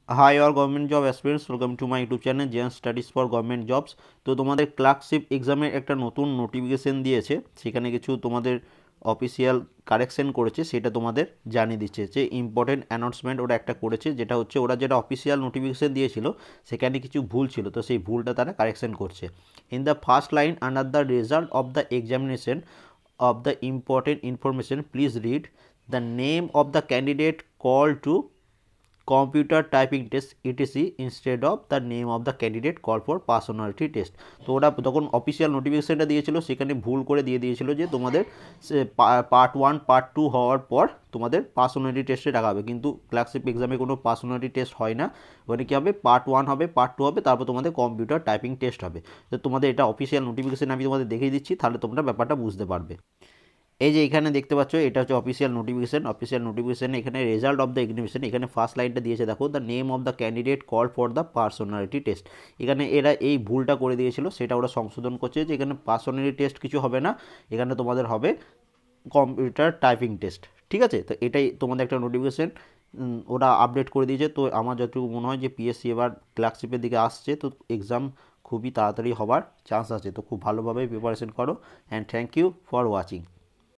High or government job aspirants, welcome to my YouTube channel JN studies for government jobs. তো তোমাদের clerkship এক্সামের একটা নতুন notification দিয়েছে, সেখানে কিছু তোমাদের অফিসিয়াল কারেকশন করেছে, সেটা তোমাদের জানিয়ে দিচ্ছে যে ইম্পর্টেন্ট অ্যানাউন্সমেন্ট ওরা একটা করেছে, যেটা হচ্ছে ওরা যেটা অফিসিয়াল নোটিফিকেশন দিয়েছিল সেখানে কিছু ভুল ছিল, তো সেই ভুলটা তারা কারেকশন করছে। In the first line under the result of the examination of the important information, please read the name of the candidate called to computer typing test etc instead of the name of the candidate call for personality test. তো ওরা তখন official নোটিফিকেশানটা দিয়েছিল, সেখানে ভুল করে দিয়ে দিয়েছিল যে তোমাদের পার্ট 1 পার্ট 2 হওয়ার পর তোমাদের পার্সোনালিটি টেস্টে রাখা হবে, কিন্তু ক্লার্কশিপ এক্সামে কোনো পার্সোনালিটি টেস্ট হয় না। ওখানে কী হবে, পার্ট 1 হবে, পার্ট 2 হবে, তারপর তোমাদের কম্পিউটার টাইপিং টেস্ট হবে। তো তোমাদের এটা অফিসিয়াল নোটিফিকেশান আমি তোমাদের দেখিয়ে দিচ্ছি, তাহলে তোমরা ব্যাপারটা বুঝতে পারবে। এই যে এখানে দেখতে পাচ্ছ, এটা হচ্ছে অফিসিয়াল নোটিফিকেশন। অফিসিয়াল নোটিফিকেশন এখানে রেজাল্ট অফ দ্য এক্সামিনেশন, এখানে ফার্স্ট লাইনটা দিয়েছে দেখো, the name of the candidate call for the personality test. এখানে এরা এই ভুলটা করে দিয়েছিল, সেটা ওরা সংশোধন করছে যে এখানে পার্সোনালিটি টেস্ট কিছু হবে না, এখানে তোমাদের হবে কম্পিউটার টাইপিং টেস্ট। ঠিক আছে, তো এটাই তোমাদের একটা নোটিফিকেশন ওরা আপডেট করে দিয়েছে। তো আমার যতটুকু মনে হয় যে পিএসসি এবার ক্লার্কশিপের দিকে আসছে, তো এক্সাম খুবই তাড়াতাড়ি হওয়ার চান্স আছে। তো খুব ভালোভাবে প্রিপারেশন করো, and thank you for watching.